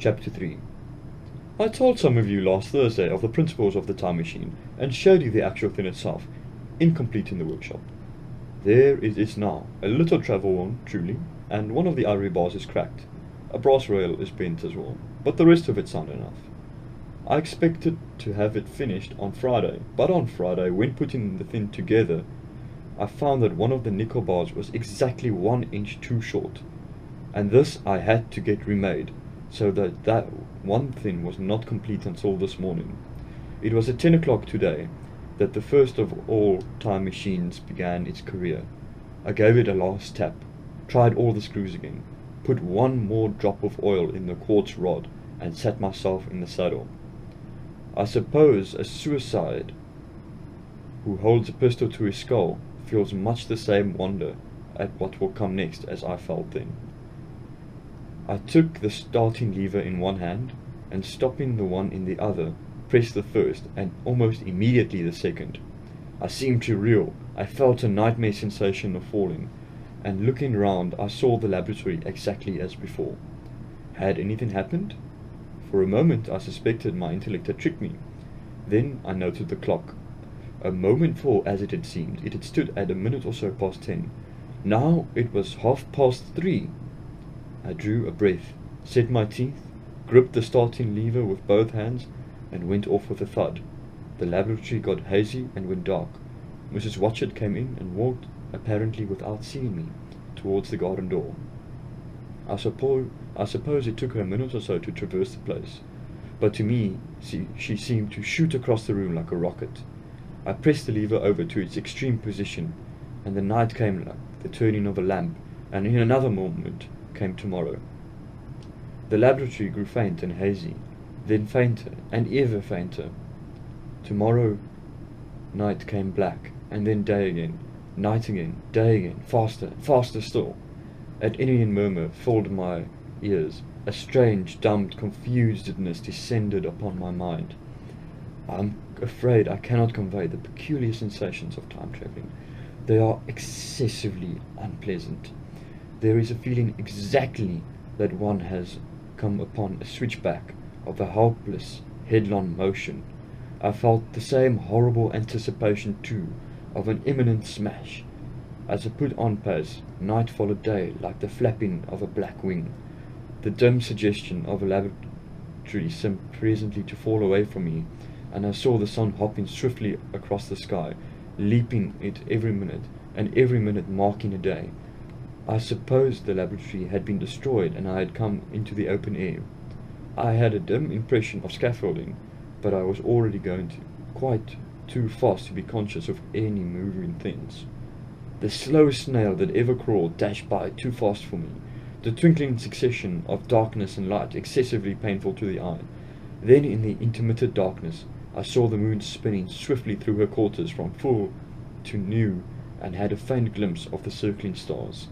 Chapter 3. I told some of you last Thursday of the principles of the time machine, and showed you the actual thing itself, incomplete in the workshop. There it is now, a little travel-worn, truly, and one of the ivory bars is cracked. A brass rail is bent as well, but the rest of it sound enough. I expected to have it finished on Friday, but on Friday, when putting the thing together, I found that one of the nickel bars was exactly 1 inch too short, and this I had to get remade, so that one thing was not complete until this morning. It was at 10 o'clock today that the first of all time machines began its career. I gave it a last tap, tried all the screws again, put one more drop of oil in the quartz rod, and sat myself in the saddle. I suppose a suicide who holds a pistol to his skull feels much the same wonder at what will come next as I felt then. I took the starting lever in one hand, and stopping the one in the other, pressed the first, and almost immediately the second. I seemed to reel. I felt a nightmare sensation of falling, and looking round I saw the laboratory exactly as before. Had anything happened? For a moment I suspected my intellect had tricked me. Then I noted the clock. A moment for, as it had seemed, it had stood at a minute or so past 10. Now it was 3:30. I drew a breath, set my teeth, gripped the starting lever with both hands, and went off with a thud. The laboratory got hazy and went dark. Mrs. Watchett came in and walked, apparently without seeing me, towards the garden door. I suppose it took her a minute or so to traverse the place, but to me she seemed to shoot across the room like a rocket. I pressed the lever over to its extreme position, and the night came like the turning of a lamp, and in another moment came tomorrow. The laboratory grew faint and hazy, then fainter and ever fainter. Tomorrow night came black, and then day again, night again, day again, faster, faster still. An Indian murmur filled my ears. A strange, dumbed confusedness descended upon my mind. I'm afraid I cannot convey the peculiar sensations of time travelling. They are excessively unpleasant. There is a feeling exactly that one has come upon a switchback of a helpless, headlong motion. I felt the same horrible anticipation too of an imminent smash. As I put on pace, night followed day like the flapping of a black wing. The dim suggestion of a laboratory seemed presently to fall away from me, and I saw the sun hopping swiftly across the sky, leaping it every minute, and every minute marking a day. I supposed the laboratory had been destroyed and I had come into the open air. I had a dim impression of scaffolding, but I was already going quite too fast to be conscious of any moving things. The slowest snail that ever crawled dashed by too fast for me, the twinkling succession of darkness and light excessively painful to the eye. Then in the intermittent darkness I saw the moon spinning swiftly through her quarters from full to new, and had a faint glimpse of the circling stars.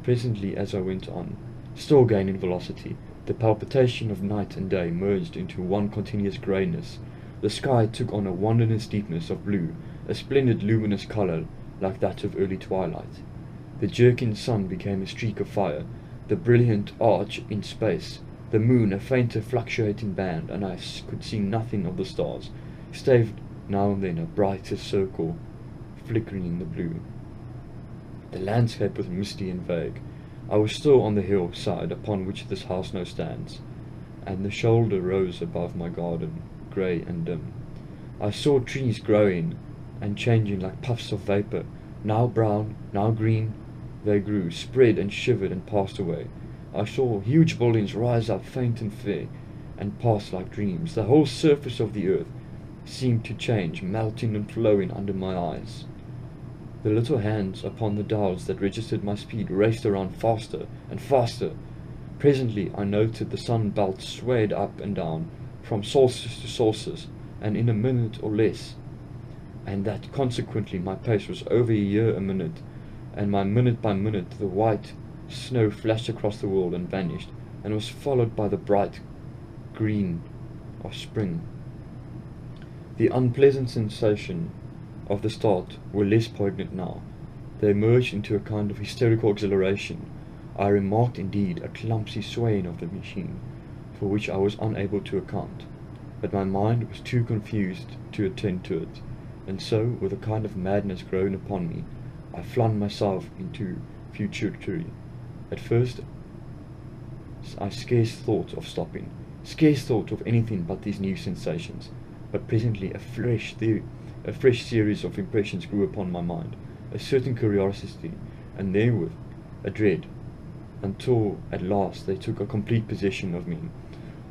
Presently, as I went on, still gaining velocity, the palpitation of night and day merged into one continuous greyness. The sky took on a wondrous deepness of blue, a splendid luminous colour like that of early twilight. The jerking sun became a streak of fire, the brilliant arch in space, the moon a fainter fluctuating band, and I could see nothing of the stars, save now and then a brighter circle flickering in the blue. The landscape was misty and vague. I was still on the hillside upon which this house now stands, and the shoulder rose above my garden, grey and dim. I saw trees growing and changing like puffs of vapour, now brown, now green. They grew, spread and shivered and passed away. I saw huge buildings rise up faint and fair, and pass like dreams. The whole surface of the earth seemed to change, melting and flowing under my eyes. The little hands upon the dials that registered my speed raced around faster and faster. Presently I noted the sun belt swayed up and down, from solstice to solstice, and in a minute or less, and that consequently my pace was over a year a minute, and my minute by minute the white snow flashed across the world and vanished, and was followed by the bright green of spring. The unpleasant sensation of the start were less poignant now. They merged into a kind of hysterical exhilaration. I remarked indeed a clumsy swaying of the machine, for which I was unable to account, but my mind was too confused to attend to it, and so, with a kind of madness grown upon me, I flung myself into futurity. At first I scarce thought of stopping, scarce thought of anything but these new sensations, but presently a fresh series of impressions grew upon my mind, a certain curiosity, and therewith a dread, until at last they took a complete possession of me.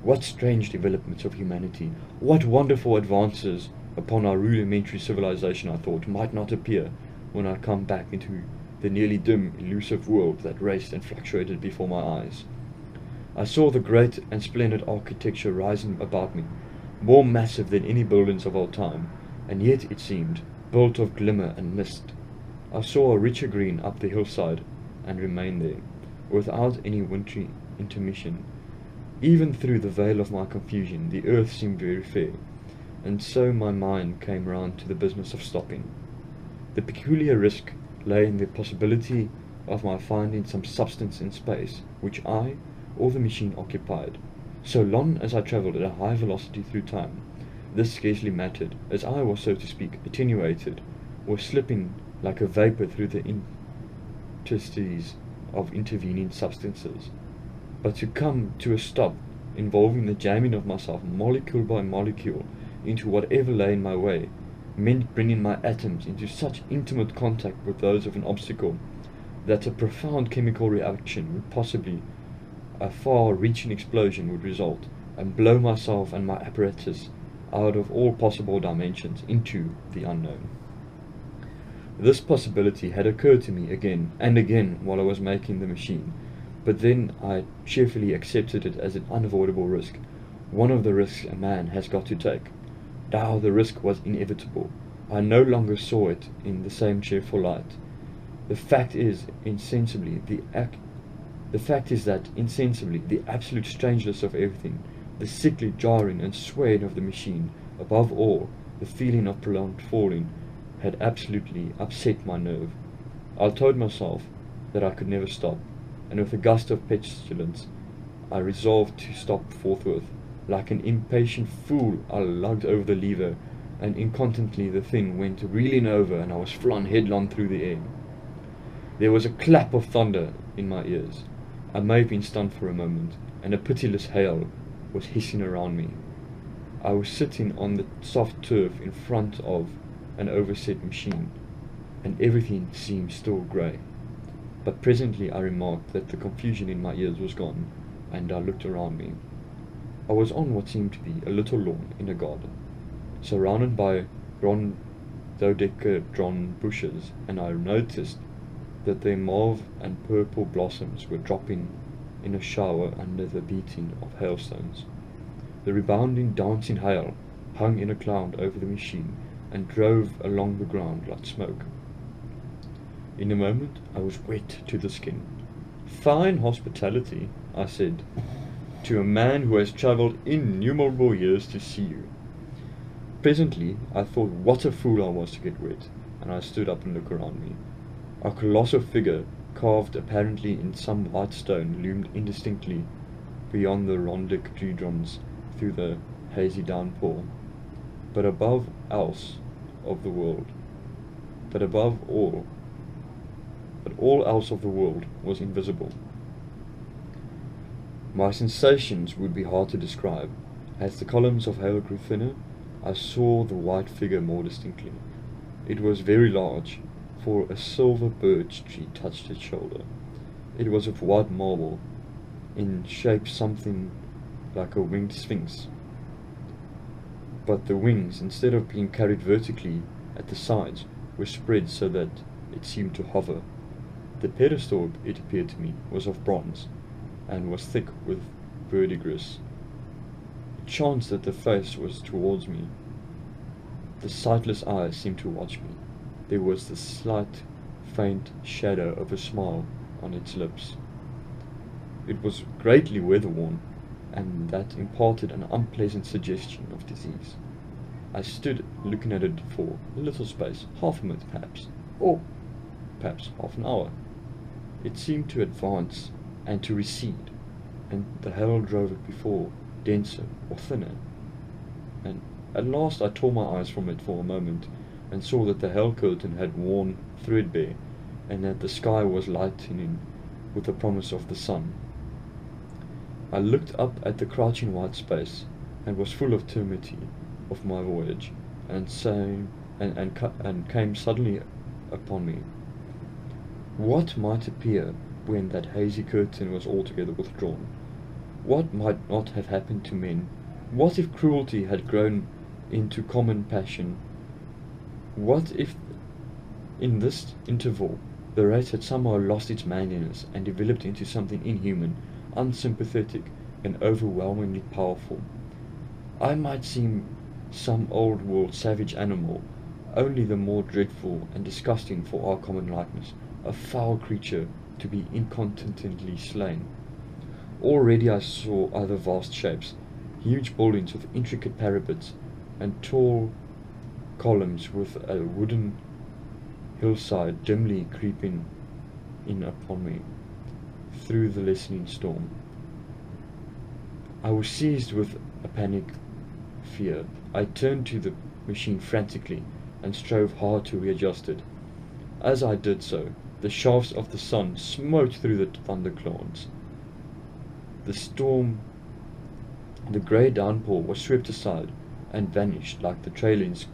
What strange developments of humanity, what wonderful advances upon our rudimentary civilization, I thought, might not appear when I come back into the nearly dim, elusive world that raced and fluctuated before my eyes. I saw the great and splendid architecture rising about me, more massive than any buildings of our time, and yet, it seemed, built of glimmer and mist. I saw a richer green up the hillside, and remained there, without any wintry intermission. Even through the veil of my confusion, the earth seemed very fair, and so my mind came round to the business of stopping. The peculiar risk lay in the possibility of my finding some substance in space, which I, or the machine, occupied. So long as I travelled at a high velocity through time, this scarcely mattered, as I was, so to speak, attenuated, or slipping like a vapour through the interstices of intervening substances. But to come to a stop, involving the jamming of myself molecule by molecule into whatever lay in my way, meant bringing my atoms into such intimate contact with those of an obstacle that a profound chemical reaction would possibly, a far-reaching explosion would result, and blow myself and my apparatus out of all possible dimensions into the unknown. This possibility had occurred to me again and again while I was making the machine, but then I cheerfully accepted it as an unavoidable risk, one of the risks a man has got to take. Now the risk was inevitable. I no longer saw it in the same cheerful light. The fact is that insensibly the absolute strangeness of everything, the sickly jarring and swaying of the machine, above all, the feeling of prolonged falling, had absolutely upset my nerve. I told myself that I could never stop, and with a gust of petulance I resolved to stop forthwith. Like an impatient fool, I lugged over the lever, and incontinently the thing went reeling over, and I was flung headlong through the air. There was a clap of thunder in my ears. I may have been stunned for a moment, and a pitiless hail was hissing around me. I was sitting on the soft turf in front of an overset machine, and everything seemed still grey. But presently I remarked that the confusion in my ears was gone, and I looked around me. I was on what seemed to be a little lawn in a garden, surrounded by rhododendron bushes, and I noticed that their mauve and purple blossoms were dropping in a shower under the beating of hailstones. The rebounding, dancing hail hung in a cloud over the machine, and drove along the ground like smoke. In a moment I was wet to the skin. "Fine hospitality," I said, "to a man who has travelled innumerable years to see you." Presently I thought what a fool I was to get wet, and I stood up and looked around me. A colossal figure, carved apparently in some white stone, loomed indistinctly beyond the rhododendrons through the hazy downpour. But all else of the world was invisible. My sensations would be hard to describe. As the columns of hail grew thinner, I saw the white figure more distinctly. It was very large, for a silver birch tree touched its shoulder. It was of white marble, in shape something like a winged sphinx, but the wings, instead of being carried vertically at the sides, were spread so that it seemed to hover. The pedestal, it appeared to me, was of bronze, and was thick with verdigris. It chanced that the face was towards me. The sightless eyes seemed to watch me. There was the slight, faint shadow of a smile on its lips. It was greatly weather-worn, and that imparted an unpleasant suggestion of disease. I stood looking at it for a little space, half a minute perhaps, or perhaps half an hour. It seemed to advance and to recede, and the hail drove it before, denser or thinner. And at last I tore my eyes from it for a moment, and saw that the hail curtain had worn threadbare, and that the sky was lightening with the promise of the sun. I looked up at the crouching white space, and was full of timidity of my voyage, and came suddenly upon me. What might appear when that hazy curtain was altogether withdrawn? What might not have happened to men? What if cruelty had grown into common passion? What if, in this interval, the race had somehow lost its manliness and developed into something inhuman, unsympathetic, and overwhelmingly powerful? I might seem some old-world savage animal, only the more dreadful and disgusting for our common likeness, a foul creature to be incontinently slain. Already I saw other vast shapes, huge buildings with intricate parapets, and tall columns with a wooden hillside dimly creeping in upon me through the lessening storm. I was seized with a panic fear. I turned to the machine frantically and strove hard to readjust it. As I did so, the shafts of the sun smote through the thunderclouds. The grey downpour was swept aside and vanished like the trailings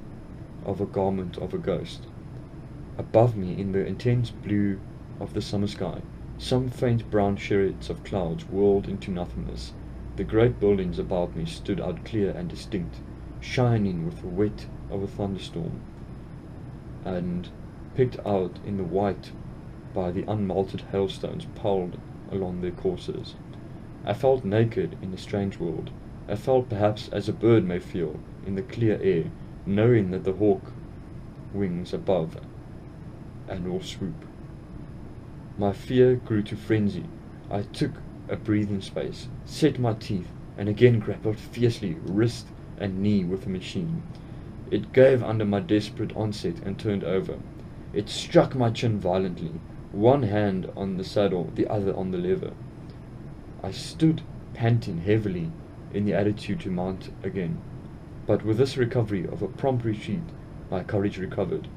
of a garment of a ghost. Above me, in the intense blue of the summer sky, some faint brown chariots of clouds whirled into nothingness. The great buildings about me stood out clear and distinct, shining with the wet of a thunderstorm, and picked out in the white by the unmelted hailstones piled along their courses. I felt naked in a strange world. I felt perhaps as a bird may feel in the clear air, knowing that the hawk wings above and will swoop. My fear grew to frenzy. I took a breathing space, set my teeth, and again grappled fiercely, wrist and knee, with the machine. It gave under my desperate onset and turned over. It struck my chin violently, one hand on the saddle, the other on the lever. I stood panting heavily in the attitude to mount again, but with this recovery of a prompt retreat, my courage recovered.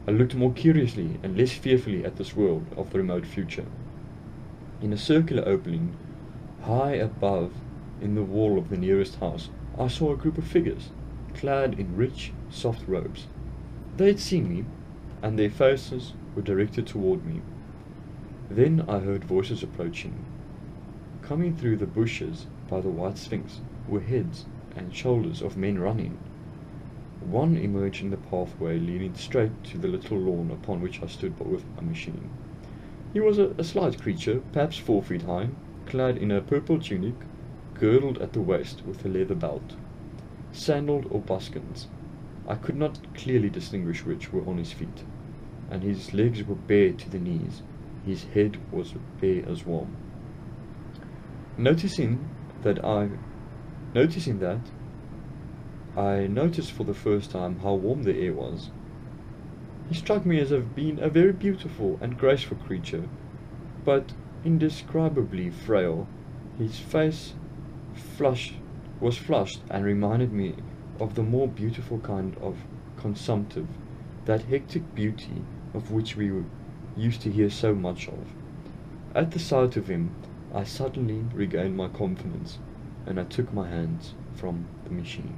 I looked more curiously and less fearfully at this world of the remote future. In a circular opening, high above in the wall of the nearest house, I saw a group of figures, clad in rich, soft robes. They had seen me, and their faces were directed toward me. Then I heard voices approaching. Coming through the bushes by the white sphinx were heads and shoulders of men running. One emerged in the pathway leading straight to the little lawn upon which I stood with my machine. He was a slight creature, perhaps 4 feet high, clad in a purple tunic, girdled at the waist with a leather belt, sandaled or buskins. I could not clearly distinguish which were on his feet, and his legs were bare to the knees. His head was bare as well. Noticing that, I noticed for the first time how warm the air was. He struck me as being a very beautiful and graceful creature, but indescribably frail. His face was flushed and reminded me of the more beautiful kind of consumptive, that hectic beauty of which we used to hear so much of. At the sight of him, I suddenly regained my confidence, and I took my hands from the machine.